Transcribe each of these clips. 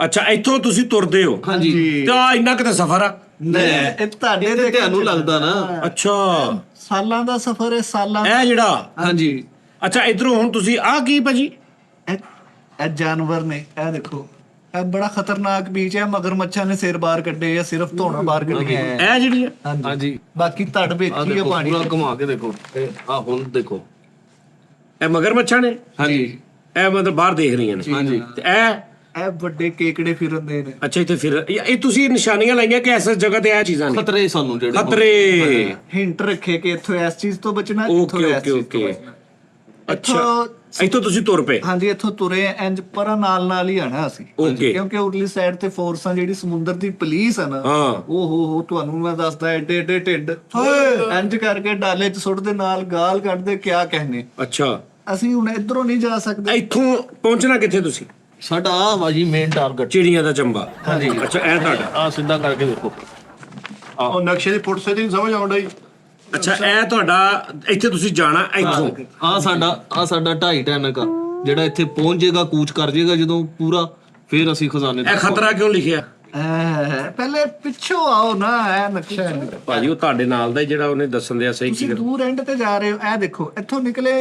ਅੱਛਾ ਇੱਥੋਂ ਤੁਸੀਂ ਤੁਰਦੇ ਹੋ ਹਾਂਜੀ ਤੇ ਆ ਇੰਨਾ ਕਿਤੇ ਸਫ਼ਰ ਆ ਇਹ ਤੁਹਾਡੇ ਤੇ ਤੁਹਾਨੂੰ ਲੱਗਦਾ ਨਾ ਅੱਛਾ ਸਾਲਾਂ ਦਾ ਸਫ਼ਰ ਹੈ ਸਾਲਾਂ ਇਹ ਜਿਹੜਾ ਹਾਂਜੀ ਅੱਛਾ ਇਧਰੋਂ ਹੁਣ ਤੁਸੀਂ ਆ ਕੀ ਭਾਜੀ ਇਹ ਜਾਨਵਰ ਨੇ ਇਹ ਦੇਖੋ ਇਹ ਬੜਾ ਖਤਰਨਾਕ ਬੀਚ ਹੈ ਮਗਰਮੱਛਾਂ ਨੇ ਸਿਰ ਬਾਹਰ ਕੱਢੇ ਆ ਸਿਰਫ ਧੋਣਾ ਬਾਹਰ ਕੱਢੀਆਂ ਇਹ ਜਿਹੜੀ ਆ ਹਾਂਜੀ ਬਾਕੀ ਧੜ ਵੇਖੀ ਹੈ ਦੇਖੋ ਪਾਣੀ ਪੂਰਾ ਘੁਮਾ ਕੇ ਦੇਖੋ ਆ ਹੁਣ ਦੇਖੋ ਇਹ ਮਗਰਮੱਛਾਂ ਨੇ ਹਾਂਜੀ ਇਹ ਮਤਲਬ ਬਾਹਰ ਦੇਖ ਰਹੀਆਂ ਨੇ ਹਾਂਜੀ ਤੇ ਇਹ ਵੱਡੇ ਕੇਕੜੇ ਫਿਰਦੇ ਨੇ ਅੱਛਾ ਇੱਥੇ ਫਿਰ ਇਹ ਤੁਸੀਂ ਨਿਸ਼ਾਨੀਆਂ ਲਾਈਆਂ ਕਿ ਇਸ ਜਗ੍ਹਾ ਤੇ ਇਹ ਚੀਜ਼ਾਂ ਨੇ ਖਤਰੇ ਸਾਨੂੰ ਜਿਹੜੇ ਖਤਰੇ ਹਿੰਟ ਰੱਖੇ ਕਿ ਇੱਥੋਂ ਇਸ ਚੀਜ਼ ਤੋਂ ਬਚਣਾ ਓਕੇ ਓਕੇ ਓਕੇ ਅੱਛਾ ਇੱਥੋਂ ਤੁਸੀਂ ਤੁਰ ਪਏ ਹਾਂਜੀ ਇੱਥੋਂ ਤੁਰੇ ਇੰਜ ਪਰ ਨਾਲ ਹੀ ਆਣਾ ਅਸੀਂ ਓਕੇ ਕਿਉਂਕਿ ਉਰਲੀ ਸਾਈਡ ਤੇ ਫੋਰਸਾਂ ਜਿਹੜੀ ਸਮੁੰਦਰ ਦੀ ਪੁਲਿਸ ਆ ਨਾ ਹਾਂ ਉਹ ਹੋ ਤੁਹਾਨੂੰ ਮੈਂ ਦੱਸਦਾ ਐਡੇ ਐਡੇ ਢਿੱਡ ਇੰਜ ਕਰਕੇ ਡਾਲੇ ਚ ਸੁੱਟਦੇ ਨਾਲ ਗਾਲ ਕੱਢਦੇ ਕਿਆ ਕਹਿਨੇ ਅੱਛਾ ਅਸੀਂ ਹੁਣ ਇਧਰੋਂ ਨਹੀਂ ਜਾ ਸਕਦੇ ਇੱਥੋਂ ਪਹੁੰਚਣਾ ਕਿੱਥੇ ਤੁਸੀਂ ਸਾਡਾ ਆ ਵਾਜੀ ਮੇਨ ਟਾਰਗੇਟ ਚਿੜੀਆਂ ਦਾ ਚੰਬਾ ਹਾਂਜੀ ਅੱਛਾ ਇਹ ਤੁਹਾਡਾ ਆ ਸਿੱਧਾ ਕਰਕੇ ਦੇਖੋ ਉਹ ਨਕਸ਼ੇ ਦੀ ਫੁੱਟ ਸੇ ਨਹੀਂ ਸਮਝ ਆਉਂਦਾ ਜੀ ਅੱਛਾ ਇਹ ਤੁਹਾਡਾ ਇੱਥੇ ਤੁਸੀਂ ਜਾਣਾ ਇੱਥੋਂ ਆ ਸਾਡਾ 2.5 ਟਨ ਦਾ ਜਿਹੜਾ ਇੱਥੇ ਪਹੁੰਚ ਜਾਏਗਾ ਕੂਚ ਕਰ ਜਾਏਗਾ ਜਦੋਂ ਪੂਰਾ ਫਿਰ ਅਸੀਂ ਖਜ਼ਾਨੇ ਇਹ ਖਤਰਾ ਕਿਉਂ ਲਿਖਿਆ ਪਹਿਲੇ ਪਿੱਛੋਂ ਆਓ ਨਾ ਇਹ ਨਕਸ਼ਾ ਹੈ ਭਾਜੀ ਉਹ ਤੁਹਾਡੇ ਨਾਲ ਦਾ ਜਿਹੜਾ ਉਹਨੇ ਦੱਸਣ ਦਿਆ ਸਹੀ ਤੁਸੀਂ ਦੂਰ ਐਂਡ ਤੇ ਜਾ ਰਹੇ ਹੋ ਇਹ ਦੇਖੋ ਇੱਥੋਂ ਨਿਕਲੇ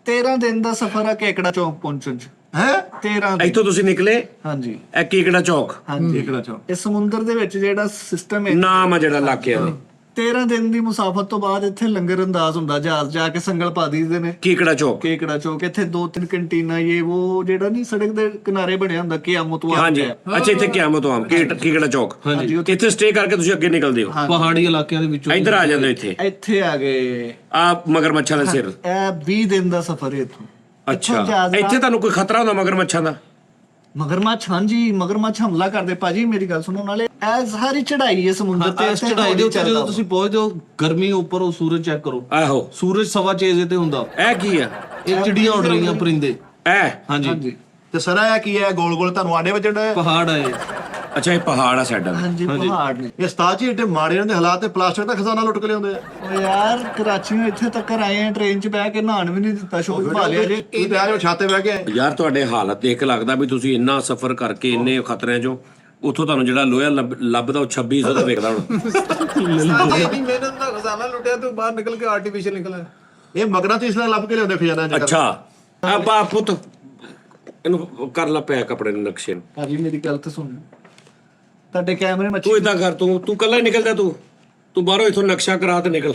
13 ਦਿਨ ਦਾ ਸਫ਼ਰ ਆ ਕੇਕੜਾ ਚੌਕ ਪਹੁੰਚਣ ਚ ਹੈ 13 ਦਿਨ ਇੱਥੋਂ ਤੁਸੀਂ ਨਿਕਲੇ ਹਾਂਜੀ ਇਹ ਕੀਕੜਾ ਚੌਕ ਹਾਂਜੀ ਦੇਖਣਾ ਚਾਹ ਇਹ ਸਮੁੰਦਰ ਦੇ ਵਿੱਚ ਜਿਹੜਾ ਸਿਸਟਮ ਹੈ ਨਾਮ ਆ ਜਿਹੜਾ ਇਲਾਕੇ ਦਾ 13 ਦਿਨ ਦੀ ਮੁਸਾਫਤ ਤੋਂ ਬਾਅਦ ਇੱਥੇ ਲੰਗਰ ਅੰਦਾਜ਼ ਹੁੰਦਾ ਜਹਾਜ਼ ਜਾ ਕੇ ਸੰਗਲ ਪਾ ਦਈਦੇ ਨੇ ਕੀਕੜਾ ਚੌਕ ਕੇਕੜਾ ਚੌਕ ਇੱਥੇ 2-3 ਕੰਟੀਨਾਂ ਇਹ ਉਹ ਜਿਹੜਾ ਨਹੀਂ ਸੜਕ ਦੇ ਕਿਨਾਰੇ ਬਣਿਆ ਹੁੰਦਾ ਕਿਆਮਤ ਵਾਲਾ ਹਾਂਜੀ ਅੱਛਾ ਇੱਥੇ ਕਿਆਮਤ ਆਮ ਕੀਕੜਾ ਚੌਕ ਹਾਂਜੀ ਇੱਥੇ ਸਟੇ ਕਰਕੇ ਤੁਸੀਂ ਅੱਗੇ ਨਿਕਲਦੇ ਹੋ ਪਹਾੜੀ ਇਲਾਕਿਆਂ ਦੇ ਵਿੱਚੋਂ ਇੱਧਰ ਆ ਜਾਂਦੇ ਹੋ ਇੱਥੇ ਇੱਥੇ ਆ ਗਏ ਆ ਮਗਰਮੱਛਾਂ ਦੇ ਸਿਰ ਇਹ 20 ਦਿਨ ਦਾ ਸਫ਼ਰ ਹੈ ਇੱਥੋਂ ਅੱਛਾ ਇੱਥੇ ਤੁਹਾਨੂੰ ਕੋਈ ਖਤਰਾ ਹੁੰਦਾ ਮਗਰਮੱਛਾਂ ਦਾ ਮਗਰਮੱਛ ਹਾਂਜੀ ਮਗਰਮੱਛ ਹਮਲਾ ਕਰਦੇ ਭਾਜੀ ਮੇਰੀ ਗੱਲ ਸੁਣੋ ਨਾਲੇ ਇਹ ਸਾਰੀ ਚੜਾਈ ਹੈ ਸਮੁੰਦਰ ਤੇ ਇਸ ਚੜਾਈ ਦੇ ਉੱਤੇ ਜਦੋਂ ਤੁਸੀਂ ਪਹੁੰਚਦੇ ਹੋ ਗਰਮੀ ਉੱਪਰ ਉਹ ਸੂਰਜ ਚੈੱਕ ਕਰੋ ਆਹੋ ਸੂਰਜ 6:15 ਤੇ ਹੁੰਦਾ ਇਹ ਕੀ ਆ ਇਹ ਚਿੜੀਆਂ ਉੱਡ ਰਹੀਆਂ ਪਰਿੰਦੇ ਇਹ ਹਾਂਜੀ ਤੇ ਸਰ ਇਹ ਕੀ ਹੈ ਗੋਲ ਗੋਲ ਤੁਹਾਨੂੰ ਆਡੇ ਵੱਜਣ ਦਾ ਪਹਾੜ ਆਏ ਅੱਛਾ ਇਹ ਪਹਾੜ ਆ ਸਾਡਾ ਹਾਂਜੀ ਪਹਾੜ ਨੇ ਇਹ ਸਤਾਜ ਏਡੇ ਮਾੜੇ ਦੇ ਹਾਲਾਤ ਤੇ ਪਲਾਸਟਿਕ ਦਾ ਖਜ਼ਾਨਾ ਲੁੱਟ ਕੇ ਲਿਆਉਂਦੇ ਆ ਓ ਯਾਰ ਕਰਾਚੀੋਂ ਇੱਥੇ ਤੱਕ ਆਏ ਆ ਟ੍ਰੇਨ 'ਚ ਬਹਿ ਕੇ ਨਹਾਣ ਵੀ ਨਹੀਂ ਦਿੱਤਾ ਸ਼ੋਕ ਪਾ ਲਿਆ ਜੇ ਤੁਸੀਂ ਤੇ ਆ ਜਾਓ ਛਾਤੇ ਬਹਿ ਕੇ ਯਾਰ ਤੁਹਾਡੇ ਹਾਲਤ ਦੇਖ ਕੇ ਲੱਗਦਾ ਵੀ ਤੁਸੀਂ ਇੰਨਾ ਸਫ਼ਰ ਕਰਕੇ ਇੰਨੇ ਖਤਰਿਆਂ ਚੋਂ ਉੱਥੋਂ ਤੁਹਾਨੂੰ ਜਿਹੜਾ ਲੋਹਾ ਲੱਭਦਾ ਉਹ 2600 ਦਾ ਵਿਕਦਾ ਹੁਣ ਇੰਨੀ ਮਿਹਨਤ ਦਾ ਖਜ਼ਾਨਾ ਲੁੱਟਿਆ ਤੂੰ ਬਾਹਰ ਨਿਕਲ ਕੇ ਆਰਟੀਫੀਸ਼ੀਅਲ ਨਿਕਲਿਆ ਇਹ ਮਗਰਾਂ ਤੇ ਇਸ ਤਰ੍ਹਾਂ ਲੱਭ ਕੇ ਲਿਆਉਂਦੇ ਖਜ਼ਾਨਾ ਚ ਅੱਛਾ ਆ ਬਾ ਪੁੱਤ ਇਹਨੂੰ ਕਰ ਲਾ ਪਿਆ ਕੱਪੜੇ ਦੇ ਨਕਸ਼ੇ ਨੂੰ ਭਾਜੀ ਮੇਰੀ ਗੱਲ ਤਾਂ ਸੁਣ ਤੁਹਾਡੇ ਕੈਮਰੇ ਮੱਛੀ ਤੂੰ ਇਦਾਂ ਕਰ ਤੂੰ ਕੱਲਾ ਹੀ ਨਿਕਲਦਾ ਤੂੰ ਬਾਹਰੋਂ ਇਥੋਂ ਨਕਸ਼ਾ ਕਰਾ ਤੇ ਨਿਕਲ